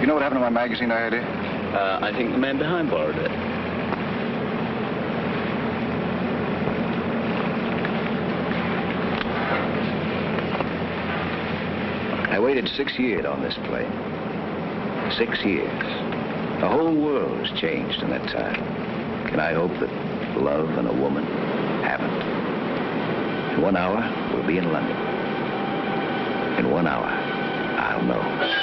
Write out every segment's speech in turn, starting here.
know what happened to my magazine I had here? I think the man behind borrowed it. I waited 6 years on this plane. 6 years. The whole world has changed in that time. Can I hope that love and a woman haven't? In 1 hour, we'll be in London. In 1 hour, I'll know.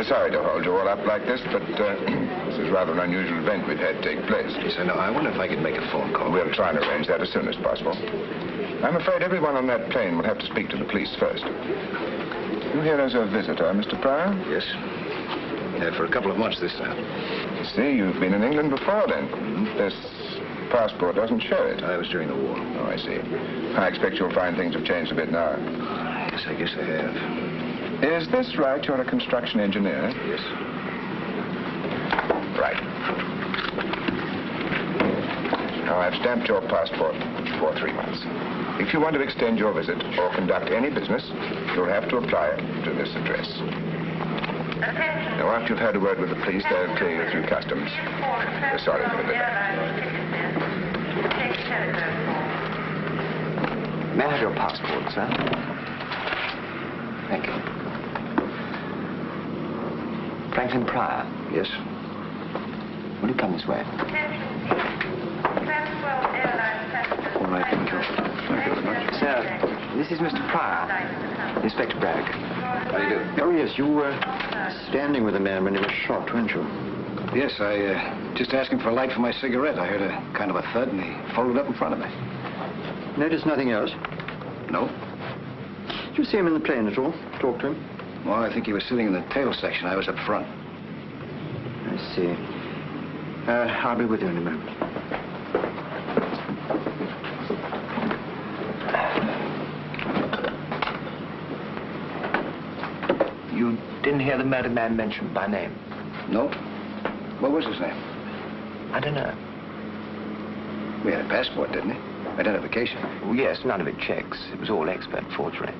Sorry to hold you all up like this, but this is rather an unusual event we've had take place. Yes, I know. I wonder if I could make a phone call. We'll try and arrange that as soon as possible. I'm afraid everyone on that plane will have to speak to the police first. You here as a visitor, Mr. Pryor? Yes. For a couple of months this time. See, you've been in England before then. This passport doesn't show it. I was during the war. Oh, I see. I expect you'll find things have changed a bit now. Yes, I guess they have. Is this right? You're a construction engineer? Yes. Right. Now, I've stamped your passport for 3 months. If you want to extend your visit or conduct any business, you'll have to apply to this address. Now, after you've had a word with the police, they'll clear you through customs. We're sorry for the delay. May I have your passport, sir? Thank you. Franklin Pryor? Yes. Will you come this way? All right, thank you. Thank you very much. Sir, this is Mr. Pryor, Inspector Bragg. How do you do? Oh, yes, you were standing with a man when he was shot, weren't you? Yes, I just asked him for a light for my cigarette. I heard a kind of a thud, and he folded up in front of me. Notice nothing else? No. Did you see him in the plane at all? Talk to him? Well, I think he was sitting in the tail section. I was up front. I see. I'll be with you in a moment. You didn't hear the murdered man mentioned by name? No. What was his name? I don't know. We had a passport, didn't he? Identification. Well, yes, none of it checks. It was all expert forgery.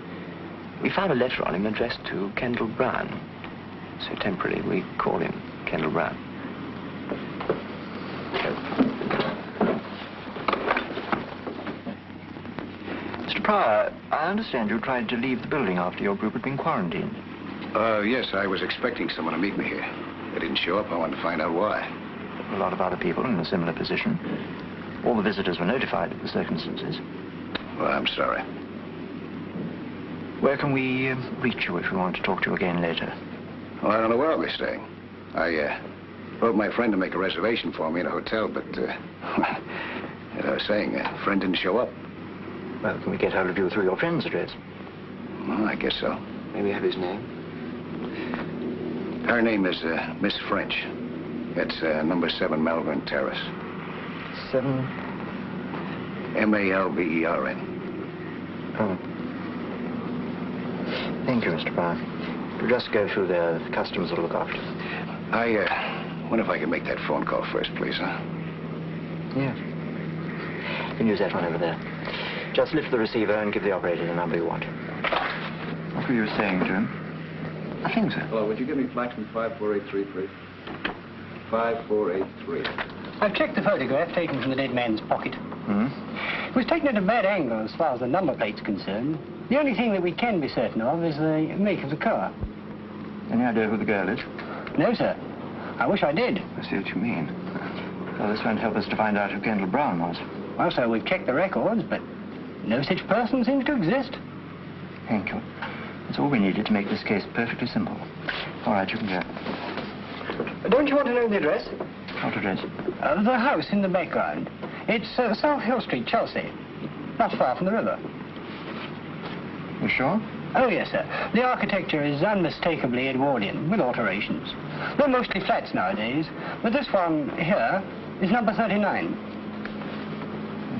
We found a letter on him addressed to Kendall Brown. So temporarily, we call him Kendall Brown. Mr. Pryor, I understand you tried to leave the building after your group had been quarantined. Yes, I was expecting someone to meet me here. They didn't show up. I wanted to find out why. A lot of other people in a similar position. All the visitors were notified of the circumstances. Well, I'm sorry. Where can we reach you if we want to talk to you again later? Well, I don't know where I'll be staying. I wrote my friend to make a reservation for me in a hotel, but, as I was saying, a friend didn't show up. Well, can we get hold of you through your friend's address? Well, I guess so. May we have his name? Her name is Miss French. It's number 7 Malvern Terrace. 7? Malbern. Oh. Thank you, Mr. Brown. We'll just go through there. The customers will look after. I wonder if I can make that phone call first, please, huh? Yes. You can use that one over there. Just lift the receiver and give the operator the number you want. What were you saying to him? Nothing, sir. Hello, would you give me Flaxman 5483, please? 5483. I've checked the photograph taken from the dead man's pocket. Hmm? It was taken at a bad angle as far as the number plate's concerned. The only thing that we can be certain of is the make of the car. Any idea who the girl is? No, sir. I wish I did. I see what you mean. Well, this won't help us to find out who Kendall Brown was. Well, sir, we've checked the records, but no such person seems to exist. Thank you. That's all we needed to make this case perfectly simple. All right, you can go. Don't you want to know the address? What address? The house in the background. It's South Hill Street, Chelsea. Not far from the river. You sure? Oh, yes, sir. The architecture is unmistakably Edwardian, with alterations. They're mostly flats nowadays, but this one here is number 39.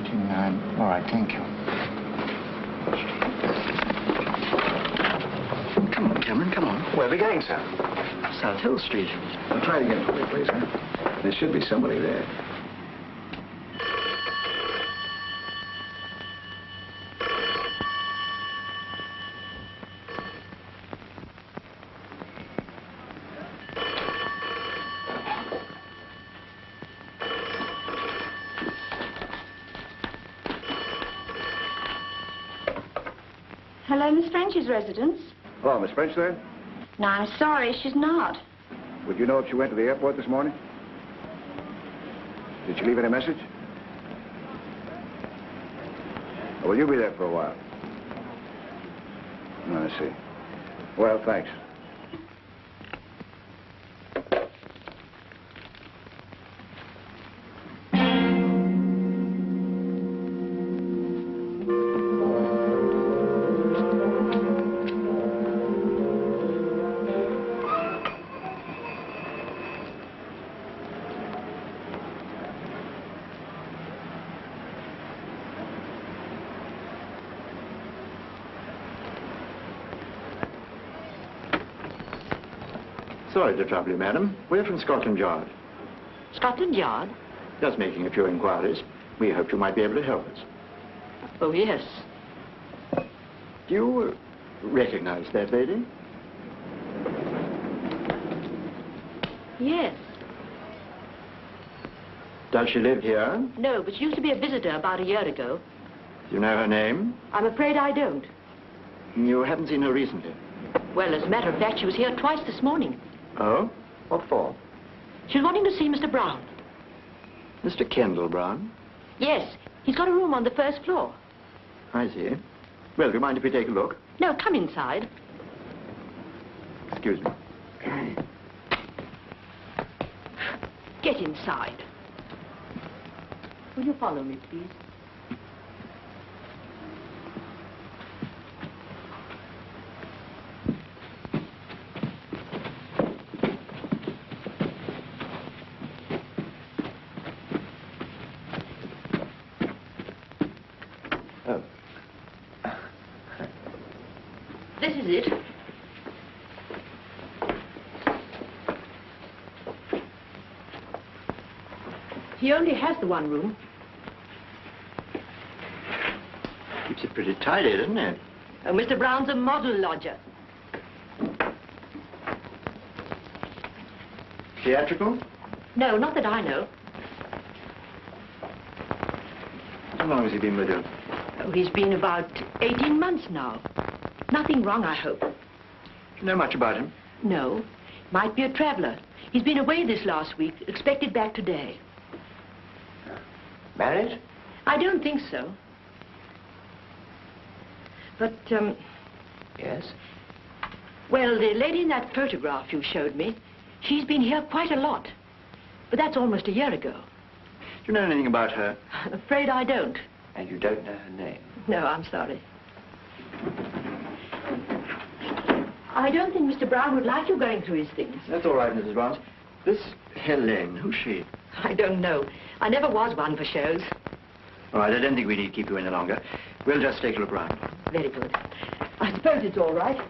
39. All right, thank you. Come on, Cameron, come on. Where are we going, sir? South Hill Street. Well, try it again for me, please, huh? There should be somebody there. Hello, Miss French's residence. Hello, Miss French there? No, I'm sorry, she's not. Would you know if she went to the airport this morning? Did she leave any message? Or will you be there for a while? Oh, I see. Well, thanks. Sorry to trouble you, madam. We're from Scotland Yard. Scotland Yard? Just making a few inquiries. We hoped you might be able to help us. Oh, yes. Do you recognize that lady? Yes. Does she live here? No, but she used to be a visitor about a year ago. Do you know her name? I'm afraid I don't. You haven't seen her recently? Well, as a matter of fact, she was here twice this morning. Oh? What for? She was wanting to see Mr. Brown. Mr. Kendall Brown? Yes, he's got a room on the first floor. I see. Well, do you mind if we take a look? No, come inside. Excuse me. Get inside. Will you follow me, please? Oh. This is it. He only has the one room. Keeps it pretty tidy, doesn't it? Oh, Mr. Brown's a model lodger. Theatrical? No, not that I know. How long has he been with you? Oh, he's been about 18 months now. Nothing wrong, I hope. Do you know much about him? No. Might be a traveler. He's been away this last week, expected back today. Married? I don't think so. But, Yes. well, the lady in that photograph you showed me, she's been here quite a lot. But that's almost a year ago. Do you know anything about her? I'm afraid I don't. And you don't know her name? No, I'm sorry. I don't think Mr. Brown would like you going through his things. That's all right, Mrs. Barnes. This Helene, who's she? I don't know. I never was one for shows. All right, I don't think we need to keep you any longer. We'll just take a look round. Very good. I suppose it's all right.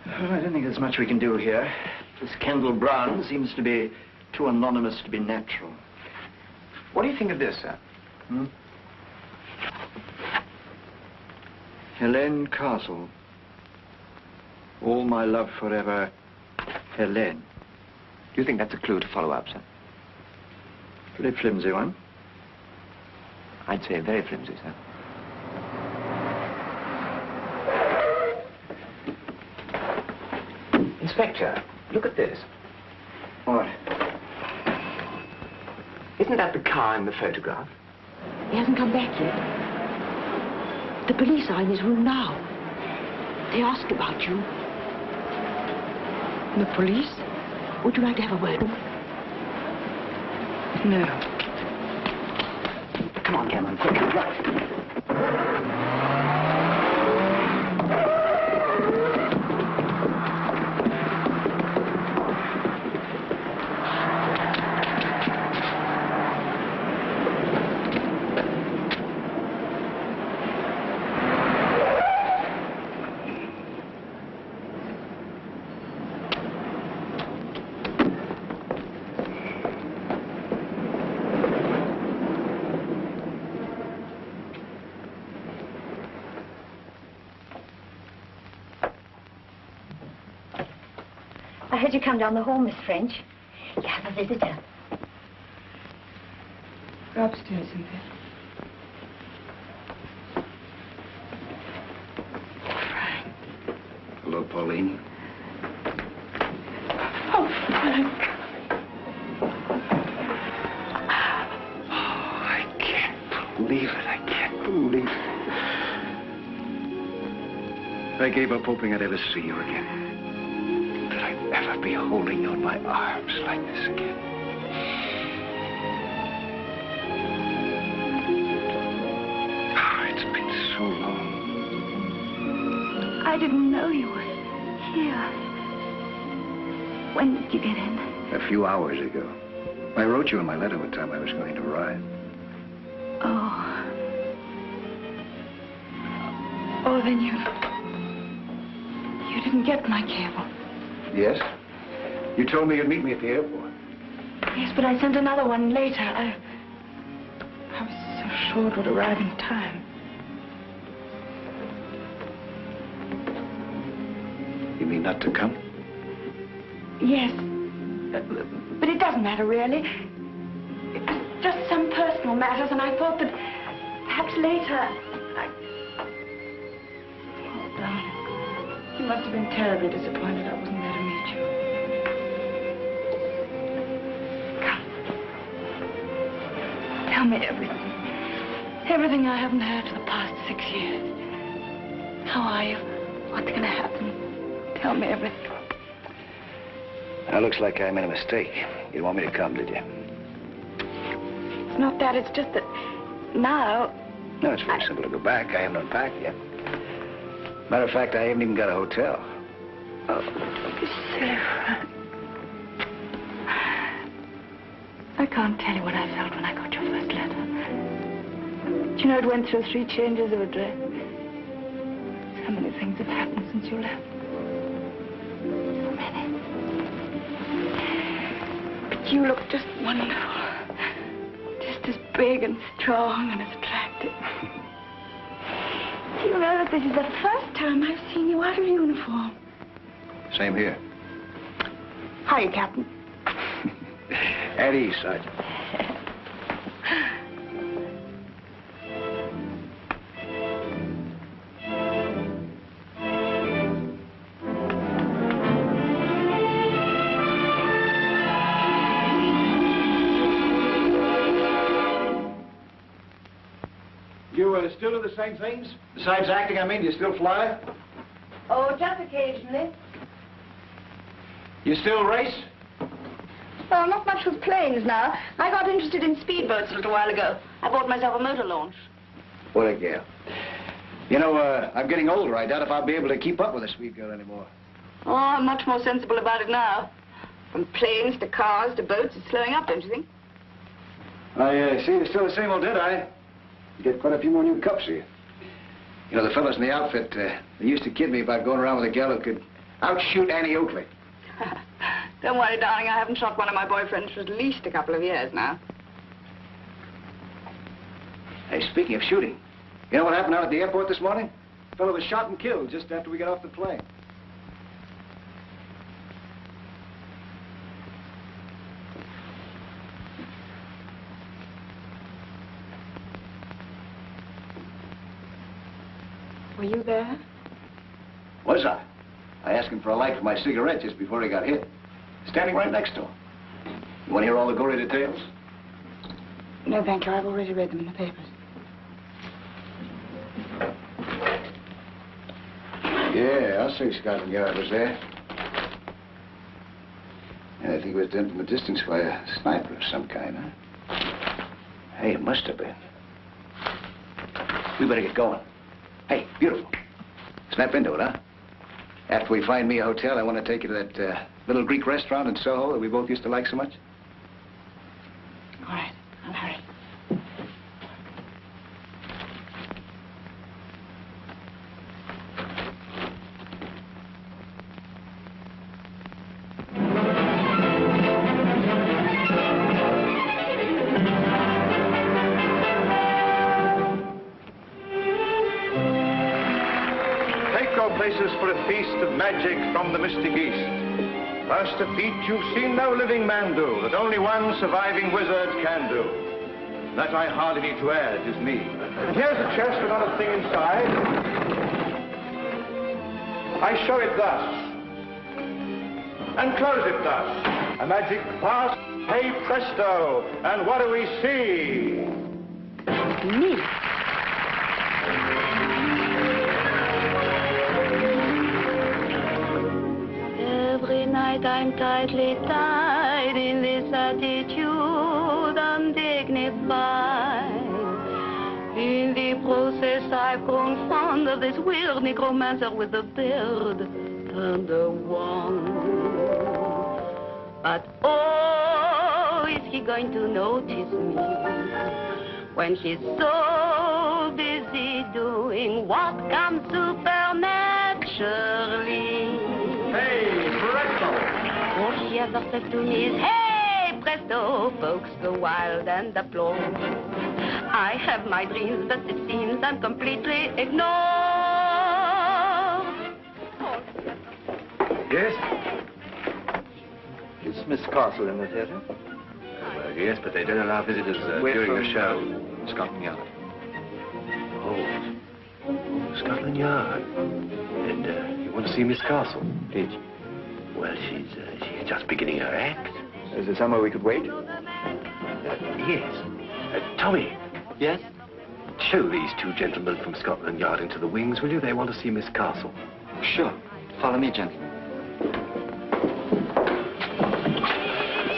Well, I don't think there's much we can do here. This Kendall Brown seems to be too anonymous to be natural. What do you think of this, sir? Helene Castle. All my love forever, Helene. Do you think that's a clue to follow up, sir? Pretty flimsy one. I'd say very flimsy, sir. Inspector, look at this. What? Isn't that the car in the photograph? He hasn't come back yet. The police are in his room now. They ask about you. The police? Would you like to have a word with them? No. Come on, Cameron, quick, right. I heard you come down the hall, Miss French. You have a visitor. Go upstairs, Cynthia. Frank. Hello, Pauline. Oh, Frank. Oh, I can't believe it. I can't believe it. I gave up hoping I'd ever see you again. That I'd ever be holding you in my arms like this again. Oh, it's been so long. I didn't know you were here. When did you get in? A few hours ago. I wrote you in my letter what time I was going to arrive. Oh. Oh, then you didn't get my cable. Yes? You told me you'd meet me at the airport. Yes, but I sent another one later. I was so sure it would arrive in time. You mean not to come? Yes. But it doesn't matter, really. It was just some personal matters, and I thought that perhaps later Oh, darling. You must have been terribly disappointed I wasn't there to meet you. Come. Tell me everything. Everything I haven't heard for the past 6 years. How are you? What's going to happen? Tell me everything. Now, looks like I made a mistake. You didn't want me to come, did you? It's not that. It's just that now... No, it's very simple to go back. I haven't unpacked yet. Matter of fact, I haven't even got a hotel. Oh, don't be silly, Frank. I can't tell you what I felt when I got your first letter. Do you know it went through 3 changes of address? So many things have happened since you left. So many. But you look just wonderful. Just as big and strong and as attractive. Do you know that this is the first time I've seen you out of uniform? Same here. Hiya, Captain. At ease, Sergeant. You still do the same things? Besides acting, I mean, do you still fly? Oh, just occasionally. You still race? Well, not much with planes now. I got interested in speedboats a little while ago. I bought myself a motor launch. What a gal. You know, I'm getting older. I doubt if I'll be able to keep up with a sweet girl anymore. Oh, I'm much more sensible about it now. From planes to cars to boats, it's slowing up, don't you think? I see. You're still the same old Deadeye. You get quite a few more new cups here. You know, the fellows in the outfit, they used to kid me about going around with a gal who could outshoot Annie Oakley. Don't worry, darling. I haven't shot one of my boyfriends for at least a couple of years now. Hey, speaking of shooting, you know what happened out at the airport this morning? A fellow was shot and killed just after we got off the plane. Were you there? Was I? I asked him for a light for my cigarette just before he got hit. Standing right next to him. You want to hear all the gory details? No, thank you. I've already read them in the papers. Yeah, I'll say Scotland Yard was there. And I think it was done from a distance by a sniper of some kind, huh? Hey, it must have been. We better get going. Hey, beautiful. Snap into it, huh? After we find me a hotel, I want to take you to that little Greek restaurant in Soho that we both used to like so much. All right, I'll hurry. Places for a feast of magic from the mystic East. First a feat you've seen no living man do, that only one surviving wizard can do. That I hardly need to add is me. And here's a chest with not a thing inside. I show it thus, and close it thus. A magic pass, hey presto, and what do we see? Me. Every night I'm tightly tied in this attitude, undignified. In the process I've grown fond of this weird necromancer with a beard and a wand. But oh, is he going to notice me when she's so busy doing what comes supernaturally? Hey, presto! All she ever says to me is, hey, presto! Folks go wild and applaud. I have my dreams, but it seems I'm completely ignored. Yes? Is Miss Castle in the theatre? Well, yes, but they don't allow visitors during the show. Scotland Yard. Oh, Scotland Yard. And you want to see Miss Castle? Please. Well, she's just beginning her act. Is there somewhere we could wait? Yes. Tommy. Yes? Show these two gentlemen from Scotland Yard into the wings, will you? They want to see Miss Castle. Sure. Follow me, gentlemen.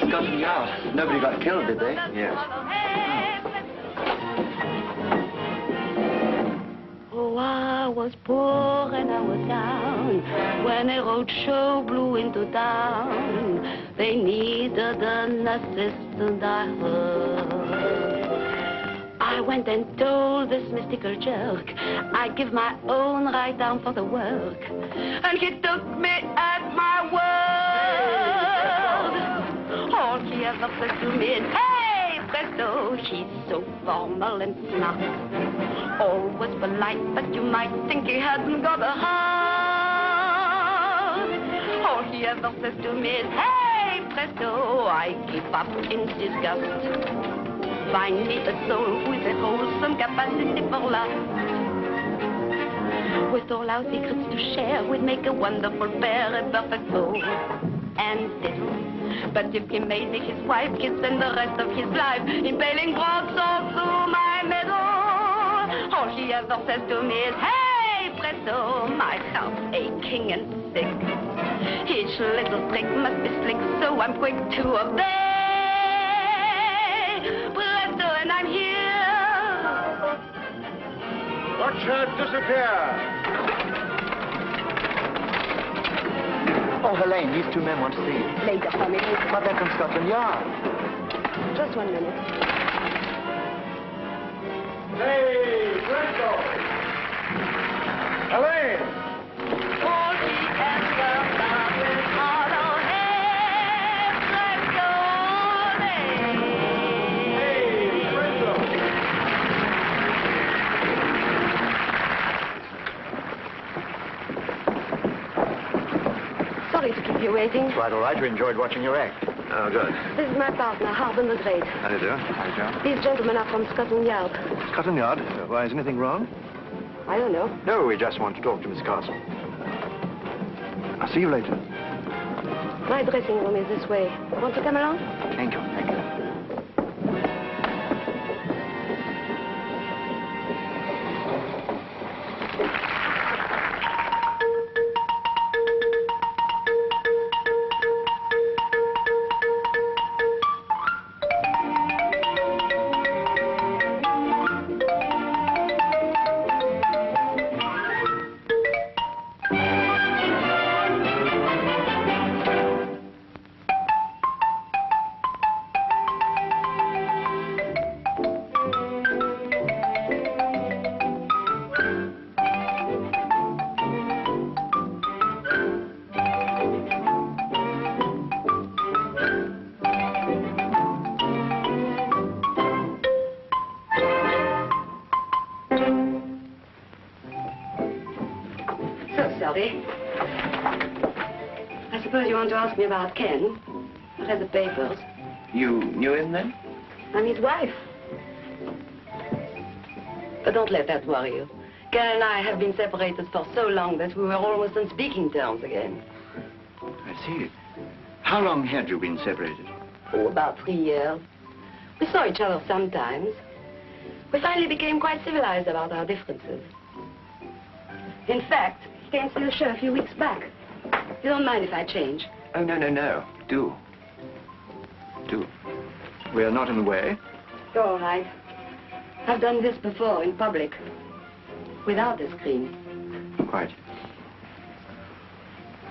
Scotland Yard. Nobody got killed, did they? Yes. Oh, I was poor and I was down when a road show blew into town. They needed an assistant, I heard. I went and told this mystical jerk I'd give my own right arm for the work. And he took me at my word. All she ever said to me is, hey, presto, she's so formal and smart. Always polite, but you might think he hadn't got a heart. All he ever says to me is, hey, presto, I give up in disgust. Find me a soul with a wholesome capacity for love. With all our secrets to share, we'd make a wonderful pair, a perfect bow and fiddle. But if he made me his wife, he'd spend the rest of his life impaling broadswords through my middle. All she ever says to me is, hey, presto, my heart's aching and sick. Each little trick must be slick, so I'm quick to obey. Presto, and I'm here. Watch her disappear. Oh, Helene, these two men want to see you. Later, for me. But they're from Scotland Yard. Just 1 minute. Hey, Presto! Helene! Sorry to keep you waiting. Quite all right. You enjoyed watching your act. Oh, good. This is my partner, Harbin the Great. How do you do? How do you do? These gentlemen are from Scotland Yard. Scotland Yard? Why, is anything wrong? I don't know. No, we just want to talk to Miss Carson. I'll see you later. My dressing room is this way. Want to come along? Thank you. Thank you. Sorry. I suppose you want to ask me about Ken. I read the papers. You knew him then? I'm his wife. But don't let that worry you. Ken and I have been separated for so long that we were almost on speaking terms again. I see. How long had you been separated? Oh, about 3 years. We saw each other sometimes. We finally became quite civilized about our differences. In fact, he came to the show a few weeks back. You don't mind if I change? Oh, no, no, no. Do. Do. We are not in the way. You're all right. I've done this before in public. Without a screen. Quite.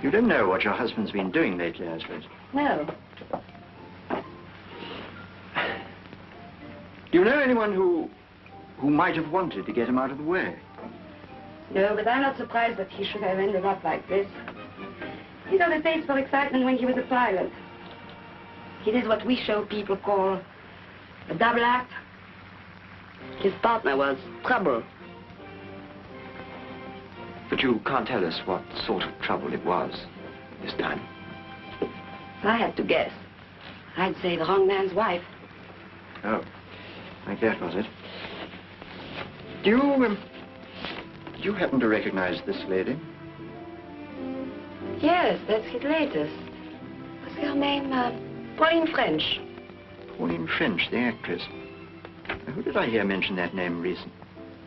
You don't know what your husband's been doing lately, I suppose. No. Do you know anyone who might have wanted to get him out of the way? No, but I'm not surprised that he should have ended up like this. He got a taste for excitement when he was a pilot. He did what we show people call a double act. His partner was trouble. But you can't tell us what sort of trouble it was this time. If I had to guess, I'd say the wrong man's wife. Oh, like that, was it? Do you happen to recognize this lady? Yes, that's his latest. What's her name? Pauline French. Pauline French, the actress. Who did I hear mention that name recently?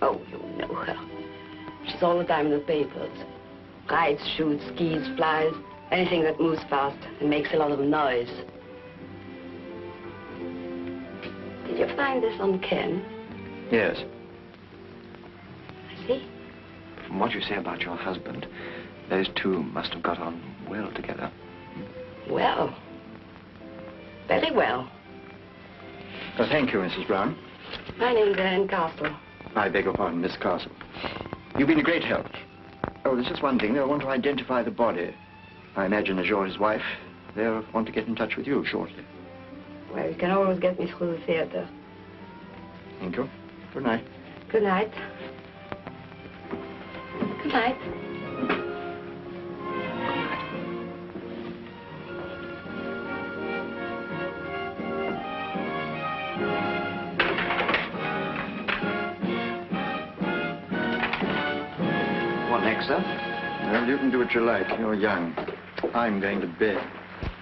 Oh, you know her. She's all the time in the papers. Rides, shoots, skis, flies, anything that moves fast and makes a lot of noise. Did you find this on Ken? Yes. I see. From what you say about your husband, those two must have got on well together. Well. Very well. Well, thank you, Mrs. Brown. My name's Anne Castle. I beg your pardon, Miss Castle. You've been a great help. Oh, there's just one thing. They'll want to identify the body. I imagine as you're his wife, they'll want to get in touch with you shortly. Well, you can always get me through the theater. Thank you. Good night. Good night. Good night. What next, sir? Well, you can do what you like. You're young. I'm going to bed.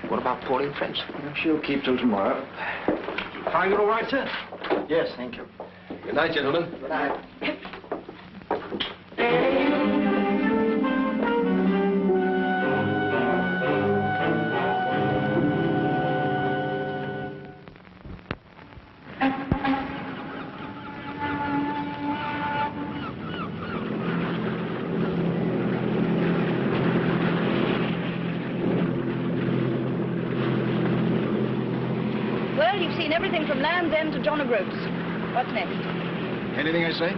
What about Pauline French? Well, she'll keep till tomorrow. Find it all right, sir? Yes, thank you. Good night, gentlemen. Good night. seen everything from Land's End to John O'Groats. What's next? Anything I say?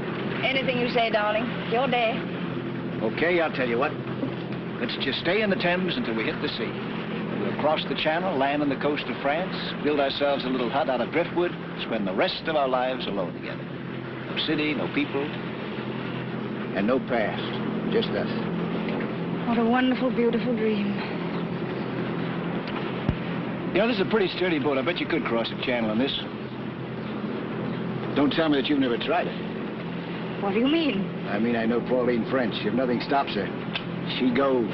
Anything you say, darling. It's your day. Okay, I'll tell you what. Let's just stay in the Thames until we hit the sea. We'll cross the Channel, land on the coast of France, build ourselves a little hut out of driftwood, spend the rest of our lives alone together. No city, no people, and no past. Just us. What a wonderful, beautiful dream. You know, this is a pretty sturdy boat. I bet you could cross the Channel on this. Don't tell me that you've never tried it. What do you mean? I mean, I know Pauline French. If nothing stops her, she goes.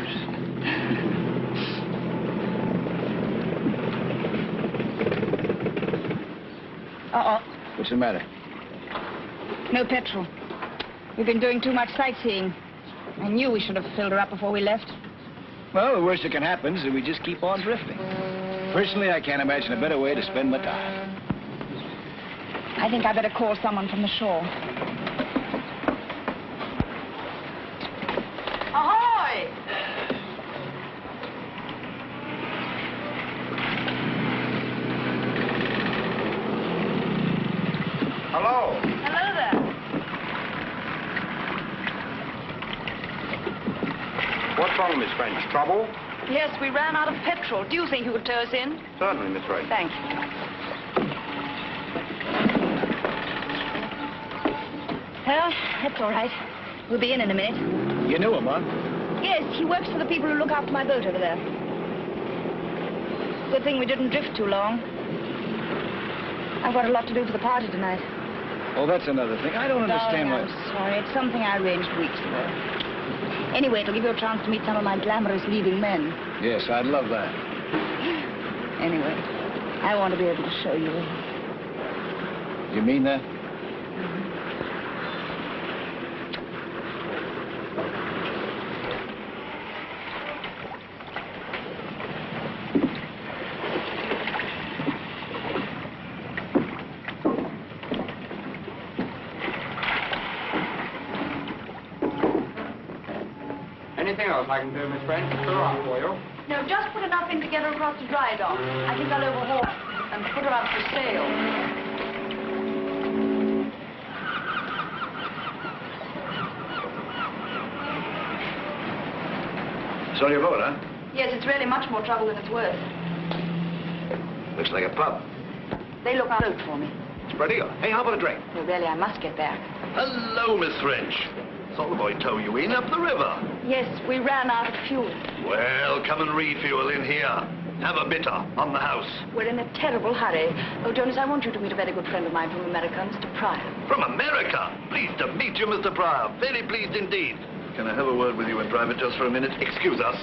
Uh-oh. What's the matter? No petrol. We've been doing too much sightseeing. I knew we should have filled her up before we left. Well, the worst that can happen is that we just keep on drifting. Personally, I can't imagine a better way to spend my time. I think I better call someone from the shore. Ahoy! Hello. Hello there. What's wrong, Miss French? Trouble? Yes, we ran out of petrol. Do you think you could tow us in? Certainly, Miss French. Thanks. Well, that's all right. We'll be in a minute. You knew him, huh? Yes, he works for the people who look after my boat over there. Good thing we didn't drift too long. I've got a lot to do for the party tonight. Oh, that's another thing. I don't understand Darling, I'm sorry. It's something I arranged weeks ago. Anyway, it'll give you a chance to meet some of my glamorous leading men. Yes, I'd love that. Anyway, I want to be able to show you. You mean that? Anything else I can do, Miss French? Put her up for you. No, just put enough in to get her across the dry dock. I think I'll overhaul her and put her up for sale. It's on your boat, huh? Yes, it's really much more trouble than it's worth. Looks like a pub. They look out for me. Spread eagle. Hey, how about a drink? Well, really, I must get back. Hello, Miss French. Saw the boy tow you in up the river. Yes, we ran out of fuel. Well, come and refuel in here. Have a bitter on the house. We're in a terrible hurry. Oh, Jonas, I want you to meet a very good friend of mine from America, Mr. Pryor. From America? Pleased to meet you, Mr. Pryor. Very pleased indeed. Can I have a word with you in private just for a minute? Excuse us.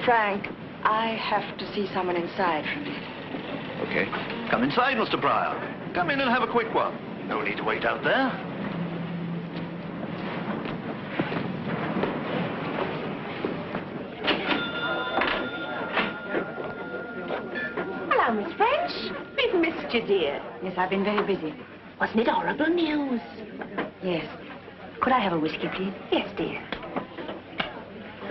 Frank, I have to see someone inside for a minute. Okay. Come inside, Mr. Pryor. Come in and have a quick one. No need to wait out there. Hello, Miss French. We've missed you, dear. Yes, I've been very busy. Wasn't it horrible news? Yes. Could I have a whiskey, please? Yes, dear.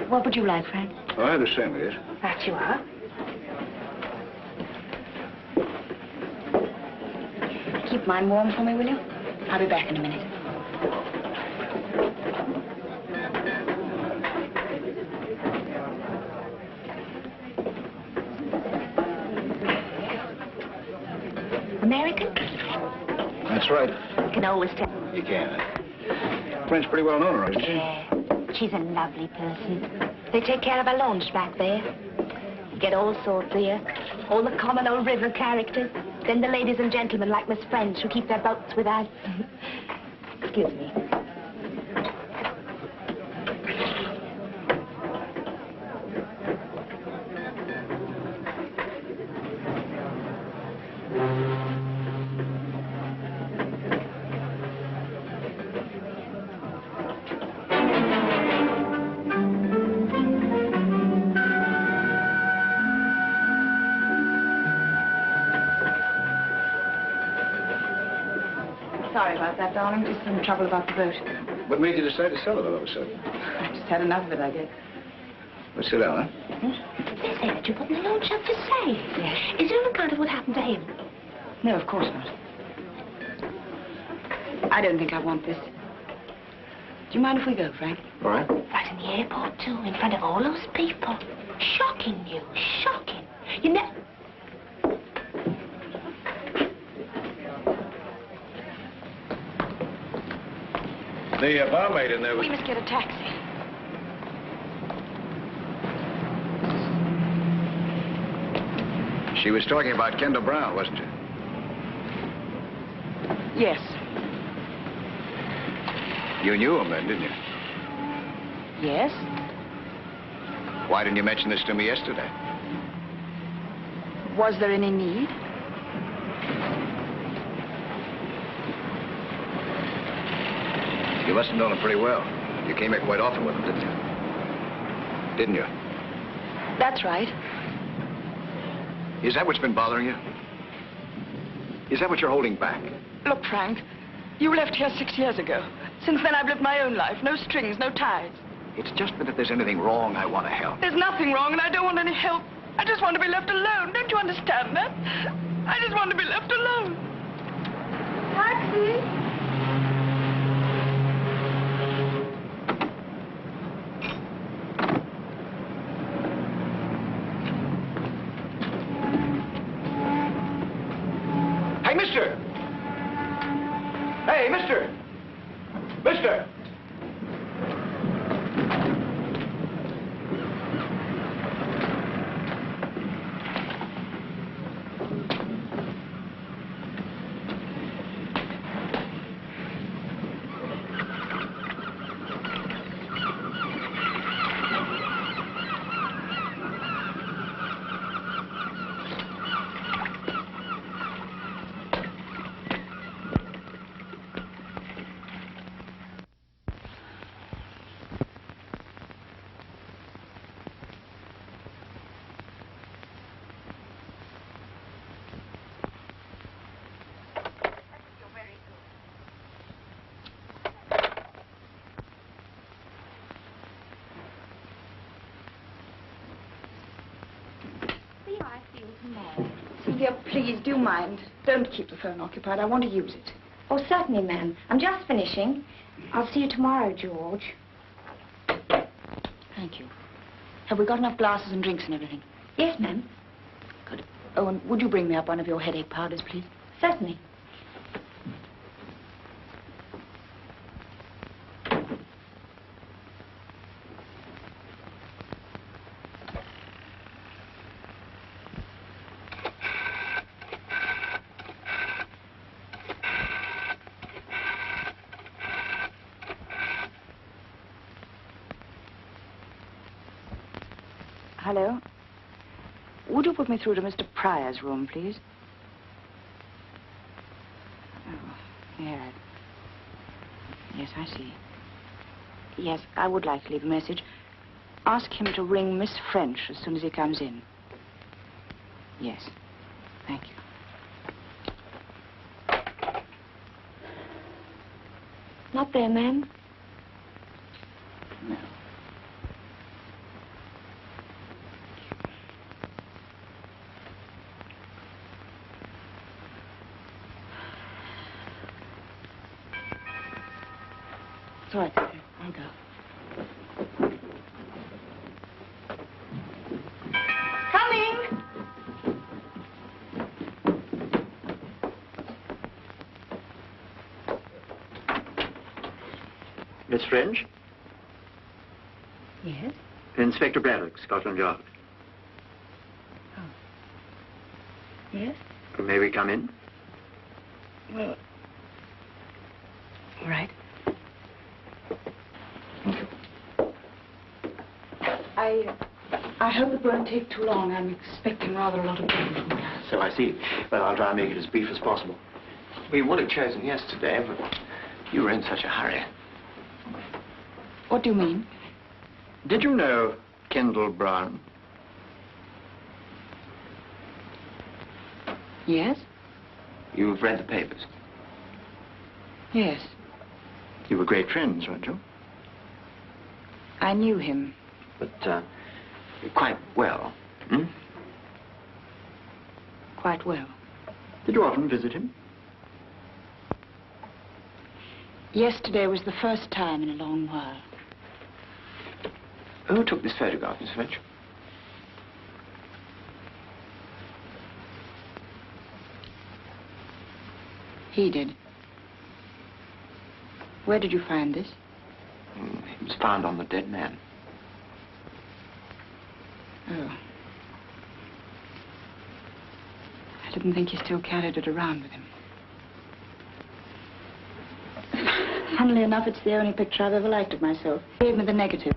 What would you like, Frank? Oh, I understand, yes. That you are. Keep mine warm for me, will you? I'll be back in a minute. American? That's right. You can always tell. You can. French pretty well known around, isn't she? Yeah. She's a lovely person. They take care of our launch back there. You get all sorts here. All the common old river characters. Then the ladies and gentlemen like Miss French who keep their boats with us. Excuse me. Sorry about that, darling. Just some trouble about the boat. What made you decide to sell it all of a sudden? I just had enough of it, I guess. Well, sit down, huh? They say that you put the loan shop for sale. Yes. Is it on account of what happened to him? No, of course not. I don't think I want this. Do you mind if we go, Frank? All right. Right in the airport, too, in front of all those people. Shocking news, shocking. You never... The barmaid in there was... We must get a taxi. She was talking about Kendall Brown, wasn't she? Yes. You knew him then, didn't you? Yes? Why didn't you mention this to me yesterday? Was there any need? You must have known him pretty well. You came here quite often with him, didn't you? Didn't you? That's right. Is that what's been bothering you? Is that what you're holding back? Look, Frank, you left here 6 years ago. Since then, I've lived my own life. No strings, no ties. It's just that if there's anything wrong, I want to help. There's nothing wrong, and I don't want any help. I just want to be left alone. Don't you understand that? I just want to be left alone. Taxi! Hey, mister! Hey, mister! Mister! Cynthia, please, do mind. Don't keep the phone occupied. I want to use it. Oh, certainly, ma'am. I'm just finishing. I'll see you tomorrow, George. Thank you. Have we got enough glasses and drinks and everything? Yes, ma'am. Good. Oh, and would you bring me up one of your headache powders, please? Certainly. Hello? Would you put me through to Mr. Pryor's room, please? Oh, yeah. Yes, I see. Yes, I would like to leave a message. Ask him to ring Miss French as soon as he comes in. Yes. Thank you. Not there, ma'am. No. It's all right, Cynthia. I'll go. Coming! Miss French? Yes? Inspector Braddock, Scotland Yard. Oh. Yes? May we come in? Well, all right. I hope it won't take too long. I'm expecting rather a lot of people from here. So I see. Well, I'll try and make it as brief as possible. We would have chosen yesterday, but you were in such a hurry. What do you mean? Did you know Kendall Brown? Yes? You've read the papers. Yes. You were great friends, weren't you? I knew him. But, quite well, hmm? Quite well. Did you often visit him? Yesterday was the first time in a long while. Who took this photograph, Miss French? He did. Where did you find this? It was found on the dead man. Oh. I didn't think he still carried it around with him. Funnily enough, it's the only picture I've ever liked of myself. He gave me the negative.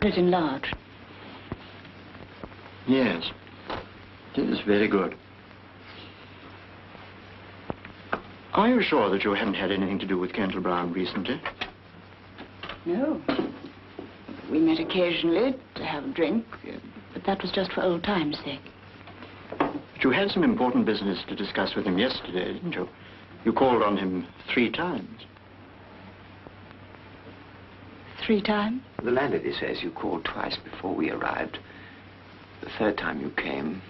Put it in large. Yes. It is very good. Are you sure that you haven't had anything to do with Kendall Brown recently? No. We met occasionally to have a drink, but that was just for old times' sake. But you had some important business to discuss with him yesterday, didn't you? You called on him 3 times. 3 times? The landlady says you called twice before we arrived. The 3rd time you came,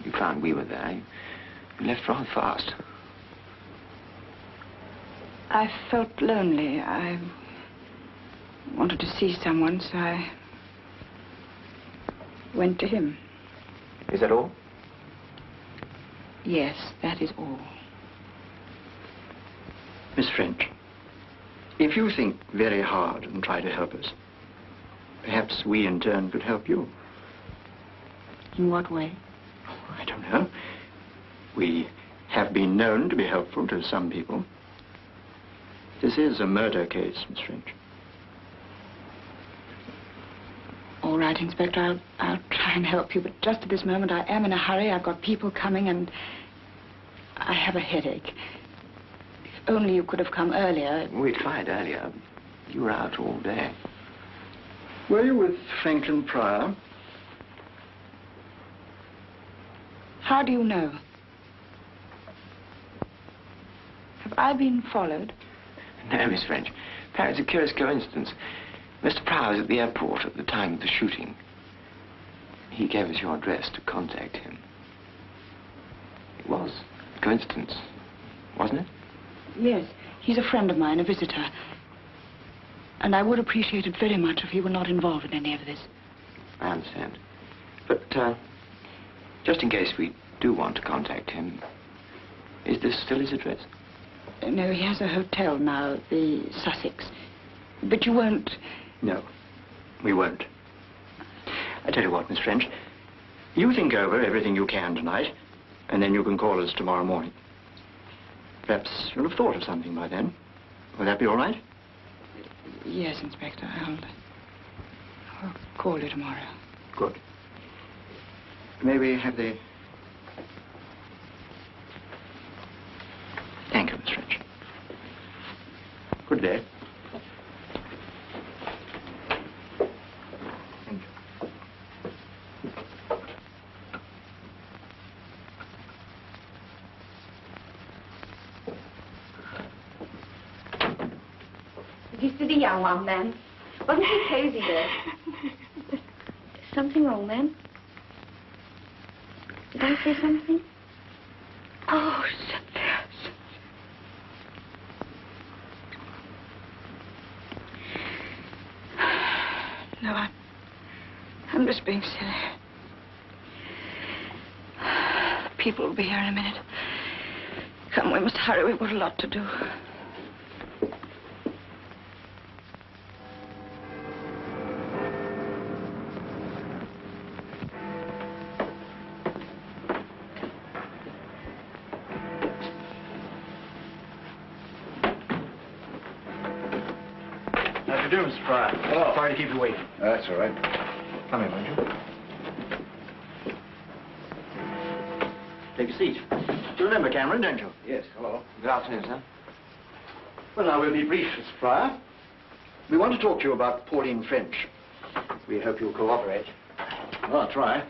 you found we were there. You left rather fast. I felt lonely. I wanted to see someone, so I went to him. Is that all? Yes, that is all. Miss French, if you think very hard and try to help us, perhaps we in turn could help you. In what way? Oh, I don't know. We have been known to be helpful to some people. This is a murder case, Miss French. All right, Inspector, I'll try and help you, but just at this moment I am in a hurry. I've got people coming and I have a headache. If only you could have come earlier. We tried earlier. You were out all day. Were you with Franklin Pryor? How do you know? Have I been followed? No, Miss French. In fact, it's a curious coincidence. Mr. Pryor was at the airport at the time of the shooting. He gave us your address to contact him. It was a coincidence, wasn't it? Yes. He's a friend of mine, a visitor. And I would appreciate it very much if he were not involved in any of this. I understand. But, just in case we do want to contact him, is this still his address? No, he has a hotel now, the Sussex. But you won't... No, we won't. I tell you what, Miss French, you think over everything you can tonight, and then you can call us tomorrow morning. Perhaps you'll have thought of something by then. Will that be all right? Yes, Inspector. I'll call you tomorrow. Good. May we have the... Thank you, Miss French. Good day. Thank you. Did you see the young one, ma'am? Wasn't he cozy there? Something wrong, ma'am? Did I say something? Oh, Cynthia. No, I'm just being silly. People will be here in a minute. Come, we must hurry. We've got a lot to do. How do you do, Mr. Pryor? Oh. Sorry to keep you waiting. That's all right. Come in, won't you? Take a seat. You remember Cameron, don't you? Yes, hello. Good afternoon, sir. Well, now, we'll be brief, Mr. Pryor. We want to talk to you about Pauline French. We hope you'll cooperate. Well, I'll try.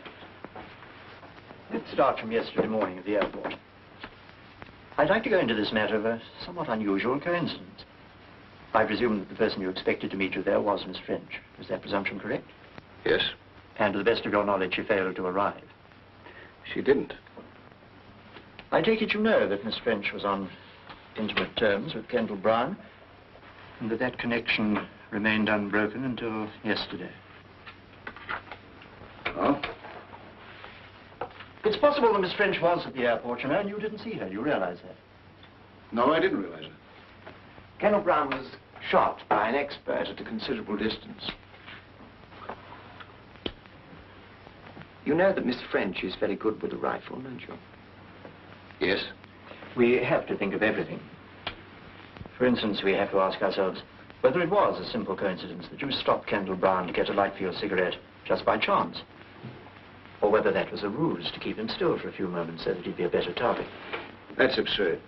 Let's start from yesterday morning at the airport. I'd like to go into this matter of a somewhat unusual coincidence. I presume that the person you expected to meet you there was Miss French. Is that presumption correct? Yes. And to the best of your knowledge, she failed to arrive. She didn't. I take it you know that Miss French was on intimate terms with Kendall Brown, and that that connection remained unbroken until yesterday. Oh? It's possible that Miss French was at the airport, you know, and you didn't see her. You realize that? No, I didn't realize it. Colonel Brown was shot by an expert at a considerable distance. You know that Miss French is very good with a rifle, don't you? Yes. We have to think of everything. For instance, we have to ask ourselves whether it was a simple coincidence that you stopped Kendall Brown to get a light for your cigarette just by chance, or whether that was a ruse to keep him still for a few moments so that he'd be a better target. That's absurd.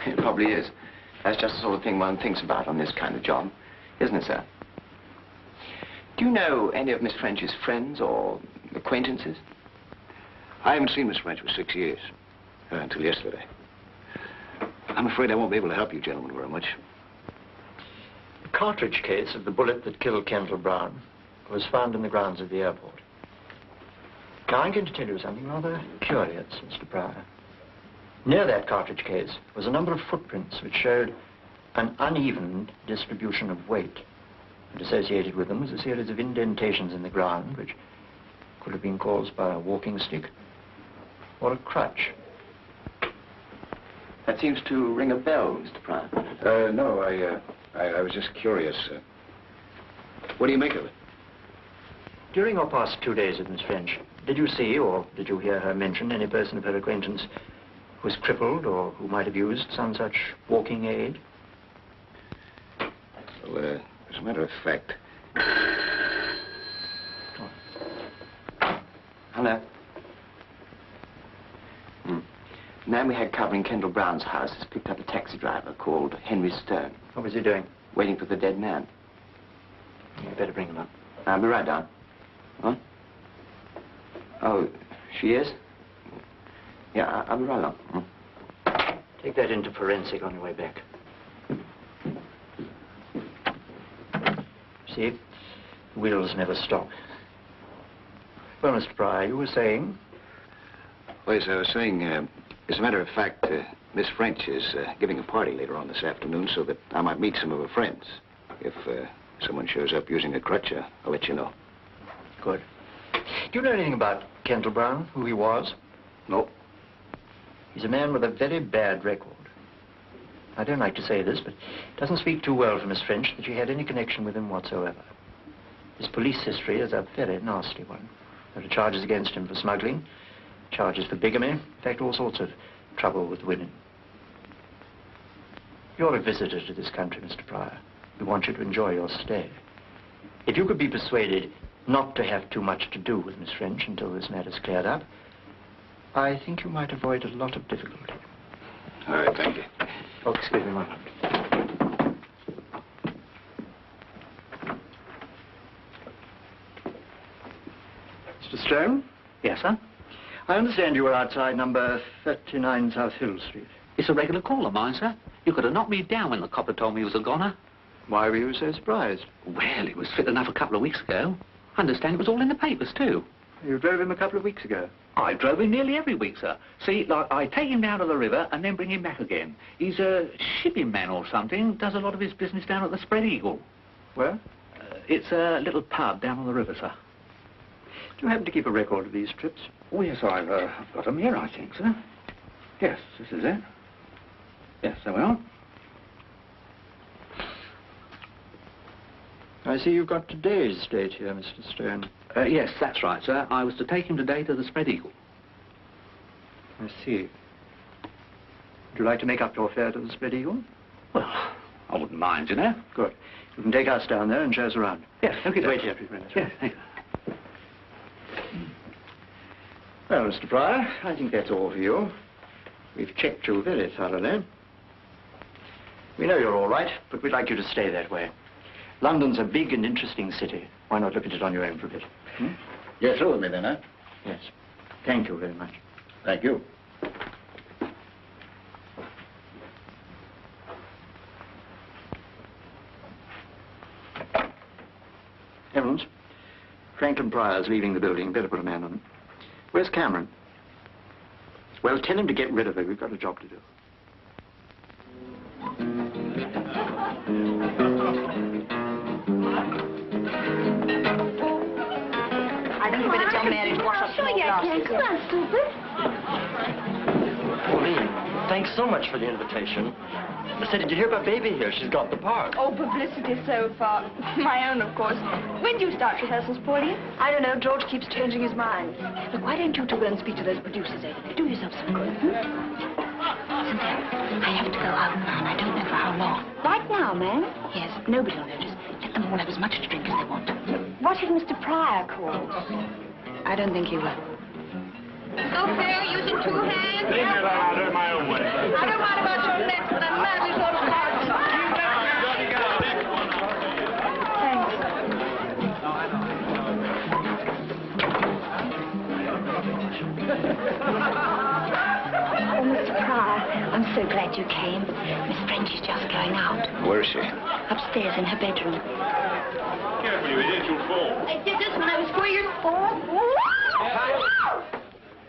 It probably is. That's just the sort of thing one thinks about on this kind of job, isn't it, sir? Do you know any of Miss French's friends or acquaintances? I haven't seen Miss French for 6 years, until yesterday. I'm afraid I won't be able to help you gentlemen very much. The cartridge case of the bullet that killed Kendall Brown was found in the grounds of the airport. Now, I'm going to tell you something rather curious, Mr. Pryor. Near that cartridge case was a number of footprints which showed an uneven distribution of weight. And associated with them was a series of indentations in the ground which could have been caused by a walking stick or a crutch. That seems to ring a bell, Mr. Pryor. No, I was just curious. What do you make of it? During your past 2 days with Miss French, did you see or did you hear her mention any person of her acquaintance who was crippled or who might have used some such walking aid? Well, as a matter of fact... Hello. The man we had covering Kendall Brown's house has picked up a taxi driver called Henry Stone. What was he doing? Waiting for the dead man. You better bring him up. I'll be right down. Huh? Oh, she is? Yeah, I'll be right along. Take that into forensic on your way back. See, the wheels never stop. Well, Mr. Pryor, you were saying? Well, as I was saying, as a matter of fact, Miss French is giving a party later on this afternoon so that I might meet some of her friends. If someone shows up using a crutch, I'll let you know. Good. Do you know anything about Kendall Brown, who he was? No. He's a man with a very bad record. I don't like to say this, but it doesn't speak too well for Miss French that she had any connection with him whatsoever. His police history is a very nasty one. There are charges against him for smuggling, charges for bigamy, in fact, all sorts of trouble with women. You're a visitor to this country, Mr. Pryor. We want you to enjoy your stay. If you could be persuaded not to have too much to do with Miss French until this matter's cleared up, I think you might avoid a lot of difficulty. All right, thank you. Oh, excuse me one moment. Mr. Stone? Yes, sir? I understand you were outside number 39 South Hill Street. It's a regular call of mine, sir. You could have knocked me down when the copper told me he was a goner. Why were you so surprised? Well, it was fit enough a couple of weeks ago. I understand it was all in the papers, too. You drove him a couple of weeks ago. I drove him nearly every week, sir. See, like, I take him down to the river and then bring him back again. He's a shipping man or something, does a lot of his business down at the Spread Eagle. Where? It's a little pub down on the river, sir. Do you happen to keep a record of these trips? Oh, yes, I've got them here, I think, sir. Yes, this is it. Yes, there we are. I see you've got today's date here, Mr. Stone. Yes, that's right, sir. I was to take him today to the Spread Eagle. I see. Would you like to make up your fare to the Spread Eagle? Well, I wouldn't mind, you know. Good. You can take us down there and show us around. Yes, okay. Wait here, please. Yes, thank you. Well, Mr. Pryor, I think that's all for you. We've checked you very thoroughly. We know you're all right, but we'd like you to stay that way. London's a big and interesting city. Why not look at it on your own for a bit? You're through with me then, huh? Yes. Thank you very much. Thank you. Franklin Pryor's leaving the building. Better put a man on him. Where's Cameron? Well, tell him to get rid of her. We've got a job to do. I think you better tell Mary to wash up some more glasses. Come on, stupid. Pauline, thanks so much for the invitation. I said, did you hear about Baby here? She's got the part. Oh, publicity so far. My own, of course. When do you start rehearsals, Pauline? I don't know. George keeps changing his mind. Look, why don't you two go and speak to those producers over there? Do yourself some good. Cynthia, I have to go out now, and I don't know for how long. Right now, ma'am? Yes, nobody will notice. Let them all have as much to drink as they want. What if Mr. Pryor calls? I don't think he will. So fair, using two hands. Leave me alone, I'll do it my own way. I don't mind about your neck, but I'm madly sort of hard. Oh, Mr. Pryor, I'm so glad you came. Miss French is just going out. Where is she? Upstairs in her bedroom. Careful, you idiot, you'll fall. I did this when I was 4 years old.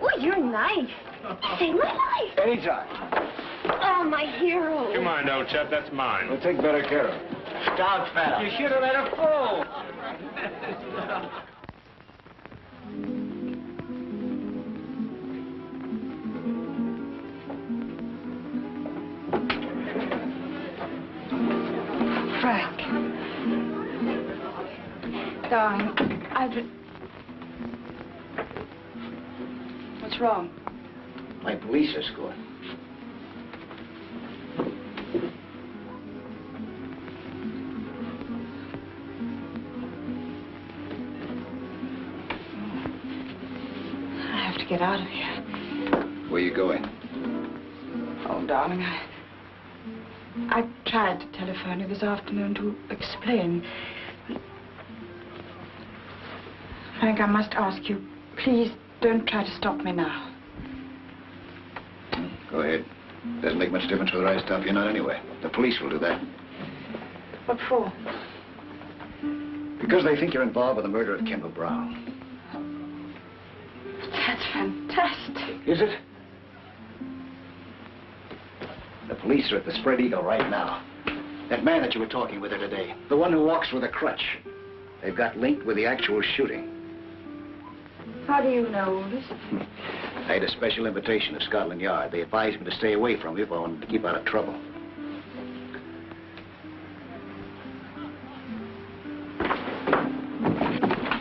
Oh, you're nice. Saved my life. Anytime. Oh, my hero. You mind, old chap, that's mine. We'll take better care of her. Stop, fella. You should have let her fall. Frank. Darling, What's wrong? My police escort. I have to get out of here. Where are you going? Oh, darling, I tried to telephone you this afternoon to explain. Frank, I must ask you, please don't try to stop me now. Go ahead. Doesn't make much difference whether I stop you or not anyway. The police will do that. What for? Because they think you're involved with the murder of Kendall Brown. That's fantastic. Is it? The police are at the Spread Eagle right now. That man that you were talking with her today, the one who walks with a crutch. They've got linked with the actual shooting. How do you know all this? I had a special invitation to Scotland Yard. They advised me to stay away from you if I wanted to keep out of trouble.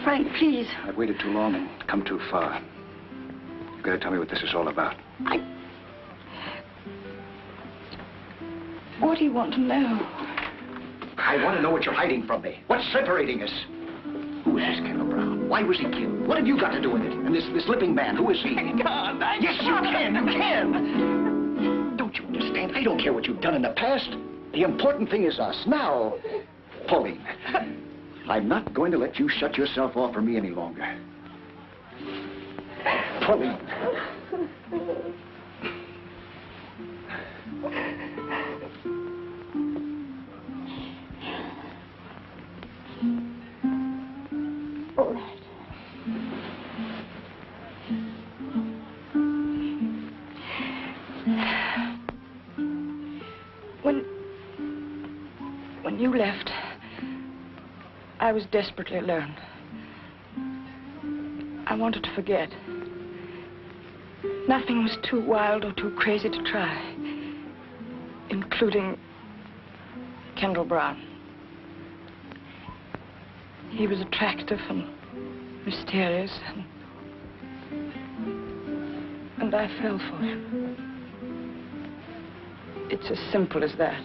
Frank, please. I've waited too long and come too far. You've got to tell me what this is all about. What do you want to know? I want to know what you're hiding from me. What's separating us? Who is this Kendall Brown? Why was he killed? What have you got to do with it? And this limping man, who is he? I can't. Yes, you can. You can. Don't you understand? I don't care what you've done in the past. The important thing is us now. Pauline, I'm not going to let you shut yourself off from me any longer. Pauline. All right. When you left, I was desperately alone. I wanted to forget. Nothing was too wild or too crazy to try, including Kendall Brown. He was attractive and mysterious, and I fell for him. It's as simple as that.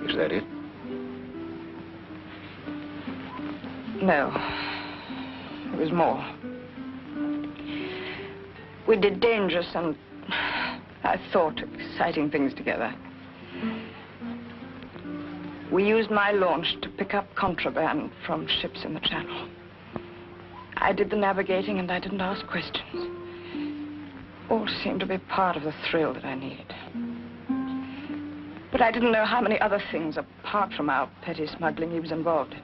Is that it? No. There was more. We did dangerous and, I thought, exciting things together. We used my launch to pick up contraband from ships in the Channel. I did the navigating and I didn't ask questions. All seemed to be part of the thrill that I needed. But I didn't know how many other things, apart from our petty smuggling, he was involved in.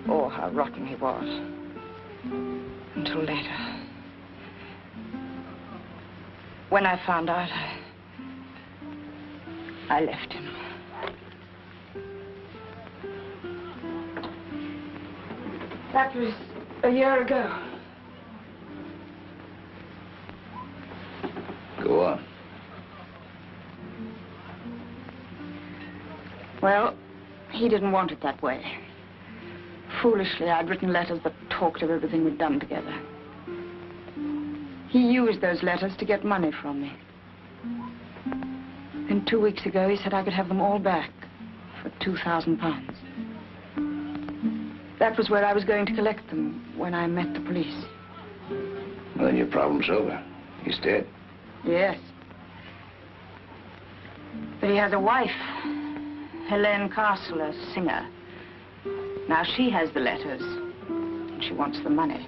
or how rotten he was. Until later. When I found out, I left him. That was a year ago. Go on. Well, he didn't want it that way. Foolishly, I'd written letters that talked of everything we'd done together. He used those letters to get money from me. Then 2 weeks ago, he said I could have them all back for £2,000. That was where I was going to collect them when I met the police. Well, then your problem's over. He's dead. Yes. But he has a wife, Helene Castle, a singer. Now she has the letters, and she wants the money.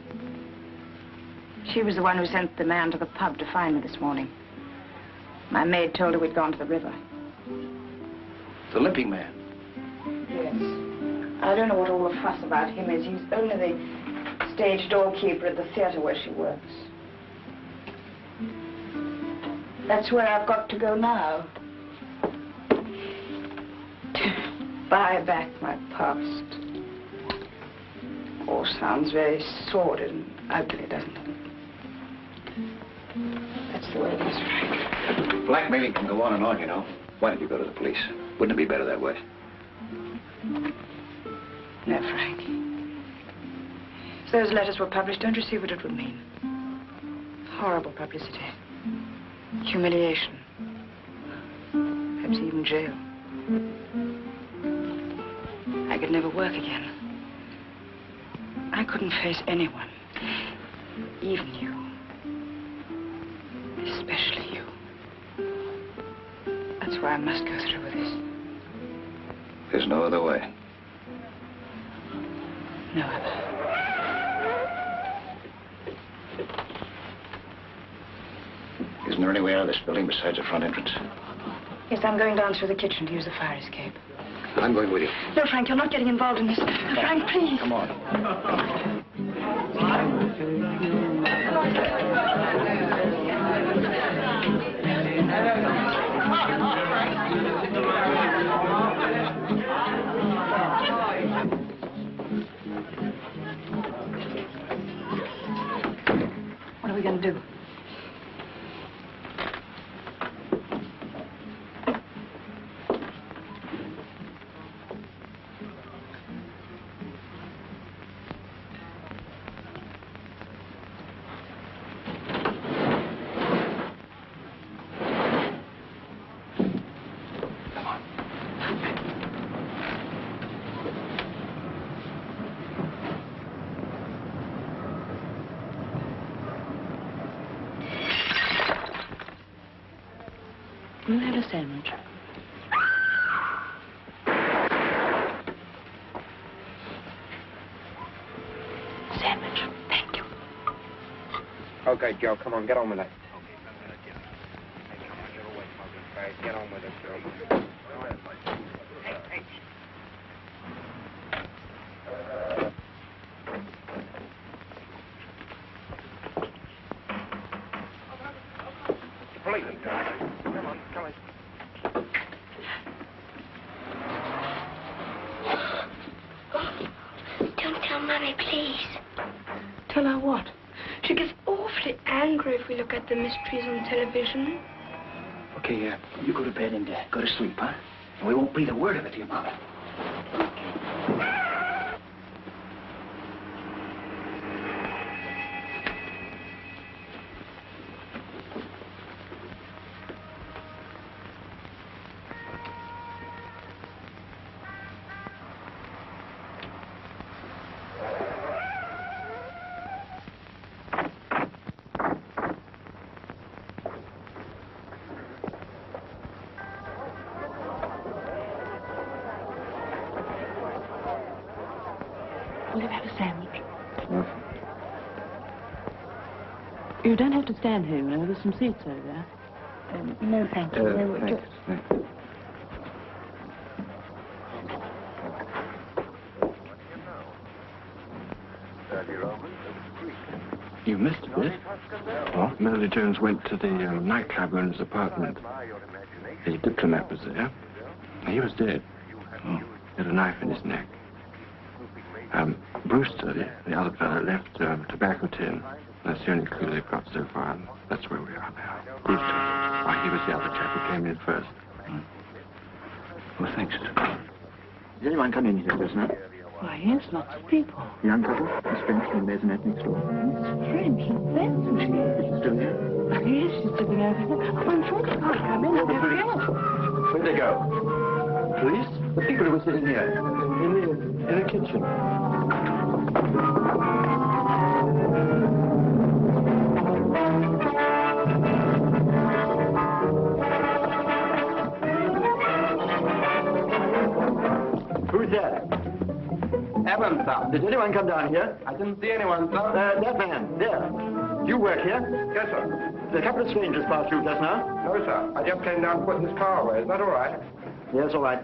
She was the one who sent the man to the pub to find me this morning. My maid told her we'd gone to the river. The Limping man. Yes. I don't know what all the fuss about him is. He's only the stage doorkeeper at the theater where she works. That's where I've got to go now. To buy back my past. All sounds very sordid and ugly, doesn't it? That's the way it is, Frank. Blackmailing can go on and on, you know. Why don't you go to the police? Wouldn't it be better that way? No, Frank. If those letters were published, don't you see what it would mean? Horrible publicity. Humiliation. Perhaps even jail. I could never work again. I couldn't face anyone. Even you. Especially you. That's why I must go through with this. There's no other way. No other. Isn't there any way out of this building besides the front entrance? Yes, I'm going down through the kitchen to use the fire escape. I'm going with you. No, Frank, you're not getting involved in this. Frank, please. Come on. What are we going to do? Will you have a sandwich? Sandwich, thank you. Okay, Joe, come on, get on with it. Get on with it, Joe. Don't tell Mummy, please. Tell her what? She gets awfully angry if we look at the mysteries on television. Okay, you go to bed and go to sleep, huh? And we won't breathe a word of it to your mother. Will you have a sandwich? You don't have to stand here, you know. There's some seats over there. No, thank you. Thanks. You missed a bit. What? Melody Jones went to the nightclub owner's apartment. The diplomat was there. He was dead. Oh. He had a knife in his neck. Brewster, the other fellow, left a tobacco tin. That's the only clue they've got so far. And that's where we are now. Brewster. Why, he was the other chap who came in first. Well, thanks. Did anyone come in here just now? Why, yes, lots of people. The young couple? Miss French from the maisonette next door? Miss French, that's who she is. She's still here? Yes, she's sitting over there. Oh, I'm sure she can't come in. Oh, the police. Where'd they go? Police? The people who were sitting here. In the kitchen. Who's that? Evans, sir. Did anyone come down here? I didn't see anyone, sir. That man, there. You work here? Yes, sir. Did a couple of strangers pass through just now? No, sir. I just came down to put this car away. Is that all right? Yes, all right.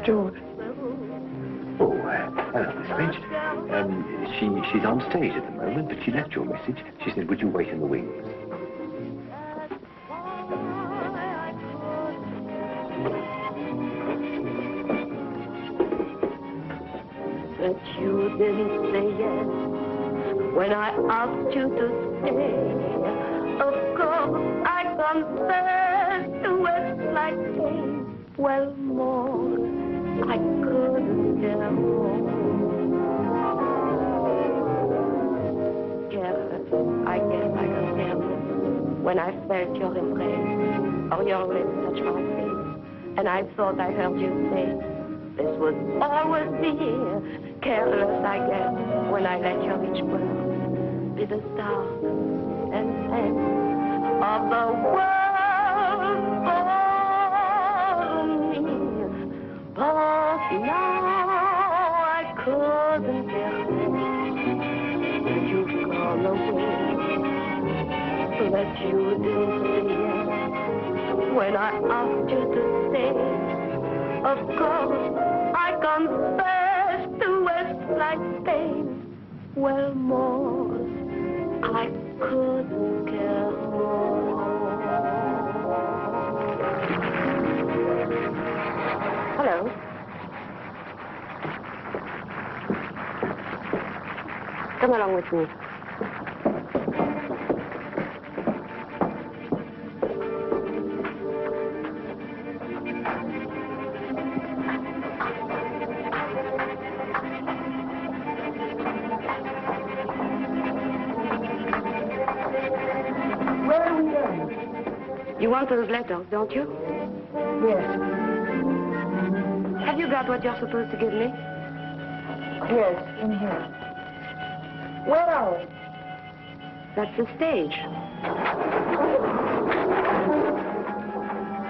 George. Oh, hello, Miss French. She's on stage at the moment, but she left your message. She said, would you wait in the wings? But you didn't say yes when I asked you to stay. Of course, I confessed to it like pain. Well, more, I couldn't care more. Careless, I guess I got careless when I felt your embrace or your lips touch my face, and I thought I heard you say, this would always be here. Careless, I guess, when I let your each word be the start and end of the world for me. But now I couldn't care less. You've gone away, that you didn't say yes when I asked you to stay. Of course, I confess to West like pain. Well, more, I couldn't care more. Hello. Come along with me. You want those letters, don't you? Yes. Have you got what you're supposed to give me? Yes, in here. Where are we? That's the stage.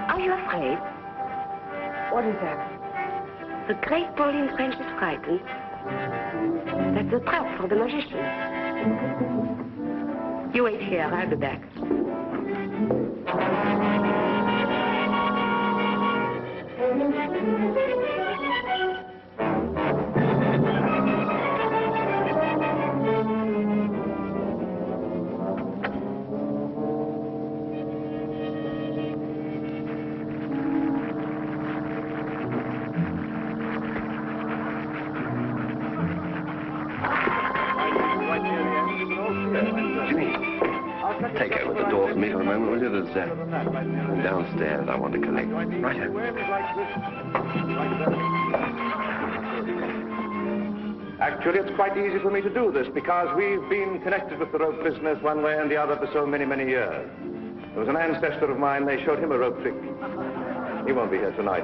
Are you afraid? What is that? The great Pauline French is frightened. That's a trap for the magician. You wait here, I'll be back. Jimmy, take over the door for me for a moment, will you? There's downstairs I want to collect. Right here. Actually, it's quite easy for me to do this because we've been connected with the rope business one way and the other for so many, many years. There was an ancestor of mine, they showed him a rope trick. He won't be here tonight.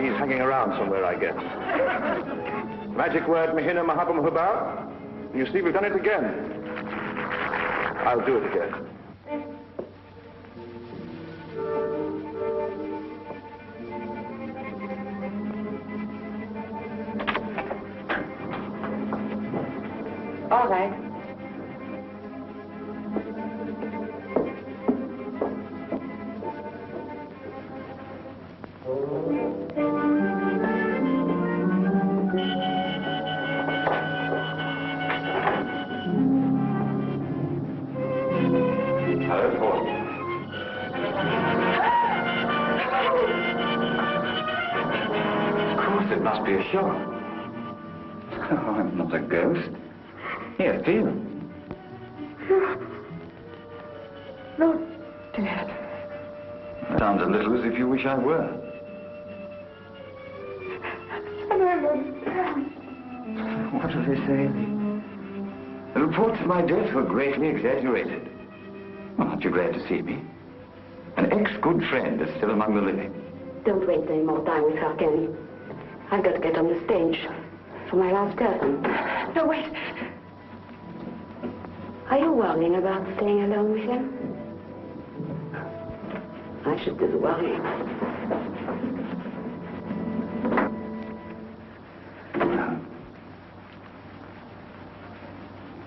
He's hanging around somewhere, I guess. Magic word, Mahina Mahabam Hubab. You see, we've done it again. I'll do it again. All right. It must be a shock. Oh, I'm not a ghost. Here, feel. No, Dad. Sounds a little as if you wish I were. I don't understand. What do they say? The reports of my death were greatly exaggerated. Well, aren't you glad to see me? An ex-good friend is still among the living. Don't waste any more time with her, Ken. I've got to get on the stage for my last curtain. No, wait. Are you worrying about staying alone with him? I should do the worrying.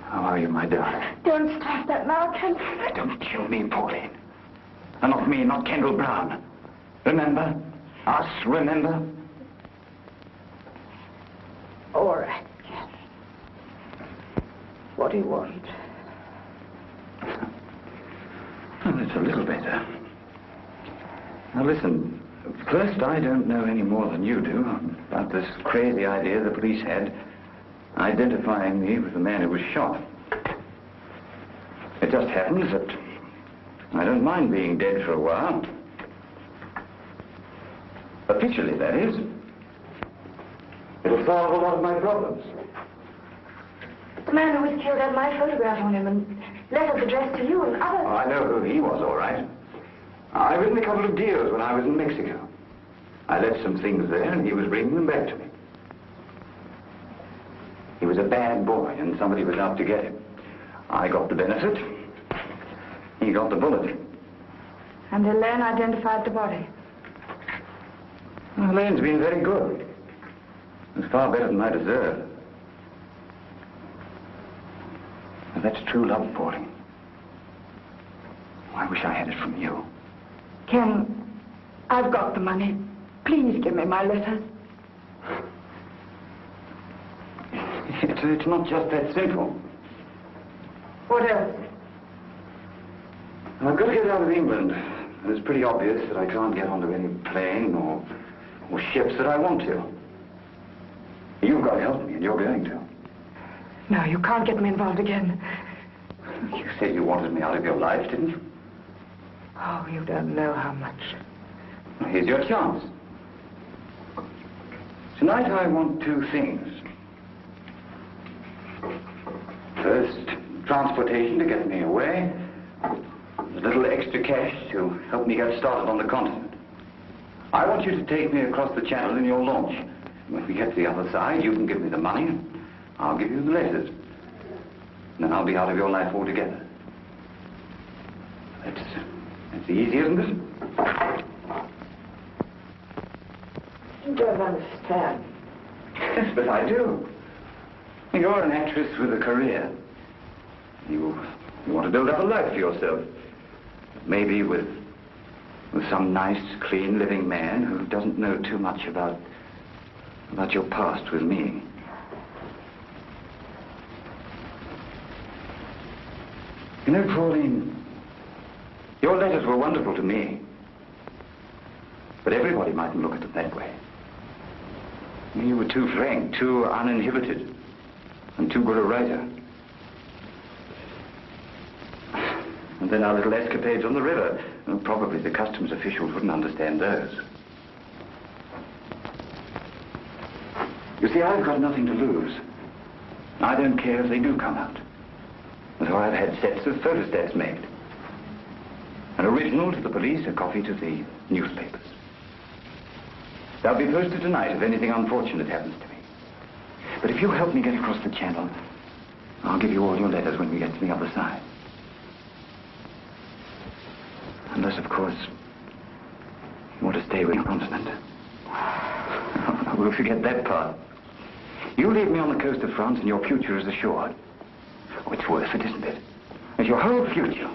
How are you, my darling? Don't stop that now, Ken. Don't kill me, Pauline. And not me, not Kendall Brown. Remember? Us, remember? All right, Ken. What do you want? Well, it's a little better. Now, listen. First, I don't know any more than you do about this crazy idea the police had identifying me with the man who was shot. It just happens that I don't mind being dead for a while. Officially, that is. It'll solve a lot of my problems. The man who was killed had my photograph on him and letters addressed to you and others. Oh, I know who he was, all right. I written a couple of deals when I was in Mexico. I left some things there, and he was bringing them back to me. He was a bad boy, and somebody was out to get him. I got the benefit. He got the bullet. And Elaine identified the body. Well, Elaine's been very good. It's far better than I deserve. Now, that's true love, Pauline. I wish I had it from you. Ken, I've got the money. Please give me my letters. It's not just that simple. What else? I've got to get out of England. And it's pretty obvious that I can't get onto any plane or ships that I want to. You've got to help me, and you're going to. No, you can't get me involved again. You said you wanted me out of your life, didn't you? Oh, you don't know how much. Well, here's your chance. Tonight I want two things. First, transportation to get me away. A little extra cash to help me get started on the continent. I want you to take me across the channel in your launch. When we get to the other side, you can give me the money, and I'll give you the letters. And then I'll be out of your life altogether. That's easy, isn't it? You don't understand. Yes, but I do. You're an actress with a career. You want to build up a life for yourself. Maybe with some nice, clean, living man who doesn't know too much about your past with me. You know, Pauline, your letters were wonderful to me. But everybody mightn't look at it that way. You were too frank, too uninhibited, and too good a writer. And then our little escapades on the river. Well, probably the customs officials wouldn't understand those. You see, I've got nothing to lose. I don't care if they do come out. And so I've had sets of photostats made. An original to the police, a copy to the newspapers. They'll be posted tonight if anything unfortunate happens to me. But if you help me get across the channel, I'll give you all your letters when we get to the other side. Unless, of course, you want to stay with your continent. We'll forget that part. You leave me on the coast of France and your future is assured. Oh, it's worth it, isn't it? It's your whole future.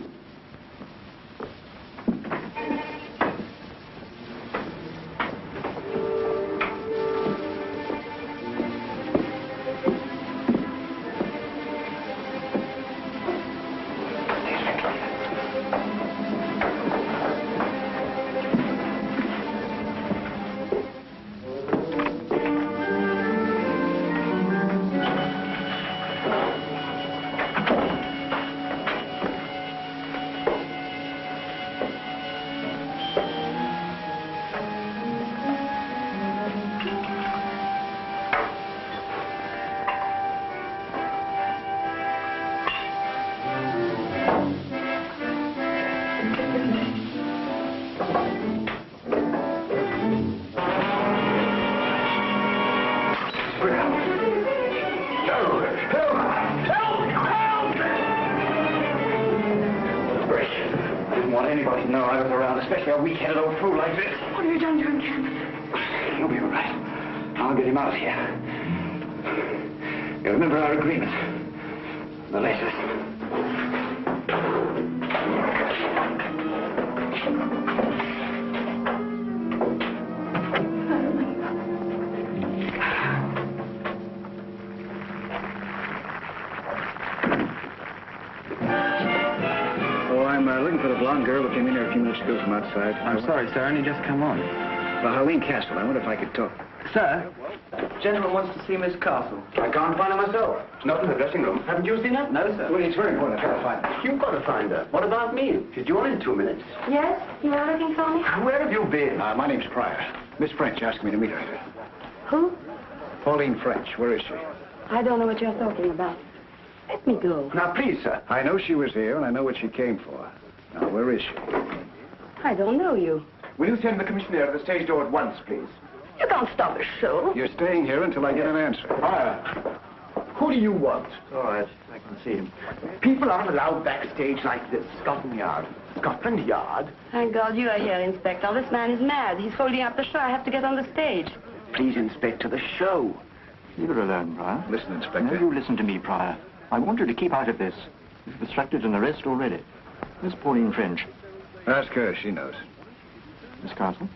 Especially a weak-headed old fool like this. What have you done to him, Captain? You'll be all right. I'll get him out of here. You remember our agreement? The letters. Looking for the blonde girl who came in here a few minutes ago from outside. I'm sorry, sir. Only just come on. Well, Helene Castle. I wonder if I could talk. Sir, gentleman wants to see Miss Castle. I can't find her myself. She's not in the dressing room. Haven't you seen her? No, sir. Well, it's very important. I've got to find her. You've got to find her. What about me? She's due on in 2 minutes. Yes? You are looking for me? Where have you been? My name's Pryor. Miss French asked me to meet her. Who? Pauline French. Where is she? I don't know what you're talking about. Let me go. Now, please, sir. I know she was here, and I know what she came for. Now, where is she? I don't know you. Will you send the commissioner to the stage door at once, please? You can't stop a show. You're staying here until I get an answer. Who do you want? All right, I can see him. People aren't allowed backstage like this. Scotland Yard. Scotland Yard? Thank God you are here, Inspector. This man is mad. He's holding up the show. I have to get on the stage. Please, Inspector, the show. Leave her alone, Pryor. Listen, Inspector. No, you listen to me, Pryor. I want you to keep out of this. You've obstructed an arrest already. Miss Pauline French. Ask her. She knows. Miss Castle?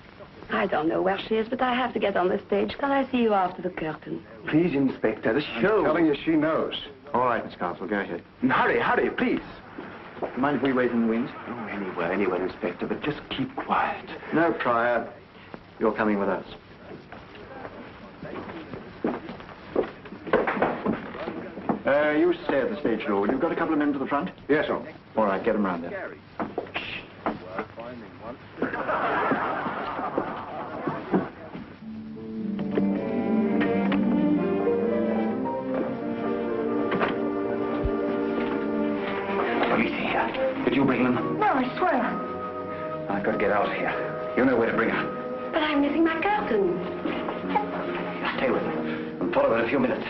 I don't know where she is, but I have to get on the stage. Can I see you after the curtain? Please, Inspector, the show. I'm telling you, she knows. All right, Miss Castle, go ahead. Hurry, hurry, please. Mind if we wait in the wings? Oh, anywhere, Inspector, but just keep quiet. No, Pryor. You're coming with us. You stay at the stage door. You've got a couple of men to the front? Yes, sir. All right, get them round there. Police here. Did you bring them? No, I swear. I've got to get out of here. You know where to bring her. But I'm missing my curtain. stay with them. And follow in a few minutes.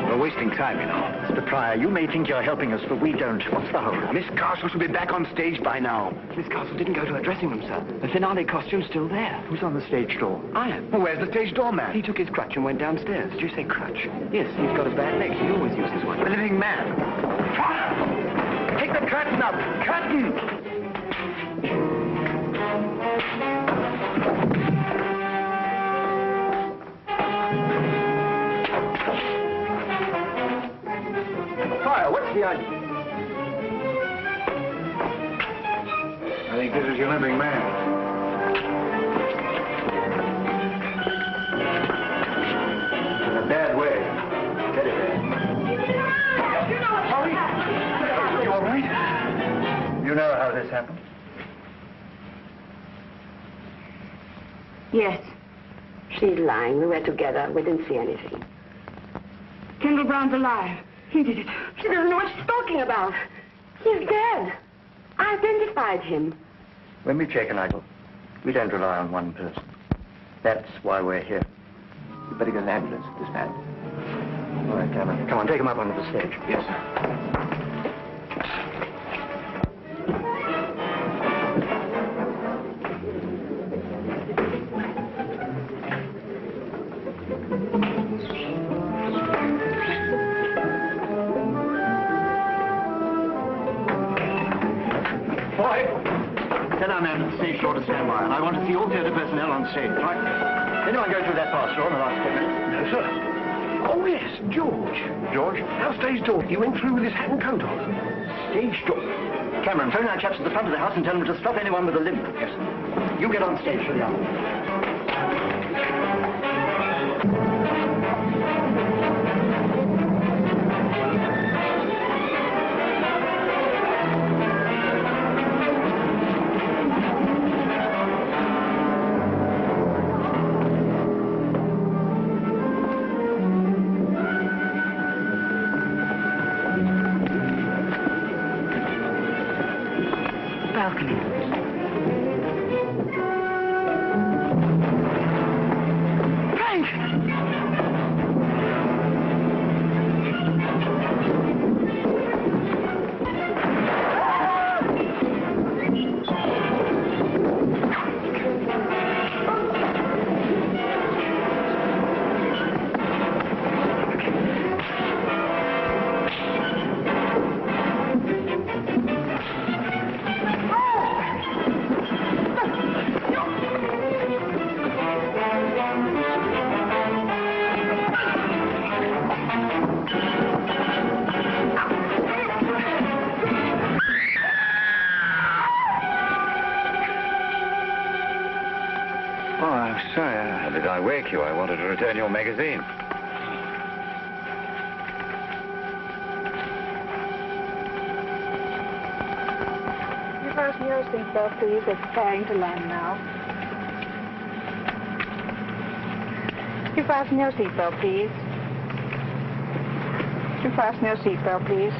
We're wasting time, you know. Mr. Pryor, you may think you're helping us, but we don't. What's the hurry? Miss Castle should be back on stage by now. Miss Castle didn't go to her dressing room, sir. The finale costume's still there. Who's on the stage door? I am. Well, where's the stage doorman? He took his crutch and went downstairs. Did you say crutch? Yes, he's got a bad leg. He always uses one. The living man. Take the curtain up. Curtain! Fire, what's the idea? I think this is your living man. In a bad way. Get it there. You know what's going on. You all right? You know how this happened? Yes. She's lying. We were together. We didn't see anything. Kendall Brown's alive. He did it. She doesn't know what she's talking about. He's dead. I identified him. When we check an idol, we don't rely on one person. That's why we're here. You better get an ambulance for this man. All right, Cameron. Come on, take him up onto the stage. Yes, sir. Lloyd, tell our man at the stage door to stand by, and I want to see all theatre personnel on stage. Right? Anyone go through that pass door in the last 10 minutes? No, sir. Oh, yes, George. George? Our stage door. He went through with his hat and coat on. Stage door? Cameron, phone our chaps at the front of the house and tell them to stop anyone with a limp. Yes, sir. You get on stage, shall you? Balcony. Frank! Oh, I'm sorry. Did I wake you? I wanted to return your magazine. You fasten your seatbelt, please. It's preparing to land now. You fasten your seatbelt, please. You fasten your seatbelt, please.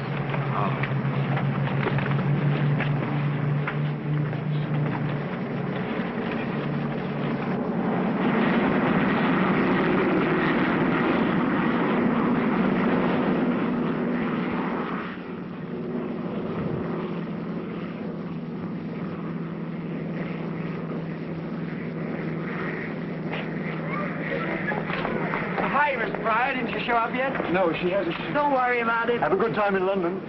Hi, Miss Pryor. Didn't you show up yet? No, she hasn't. Don't worry about it. Have a good time in London.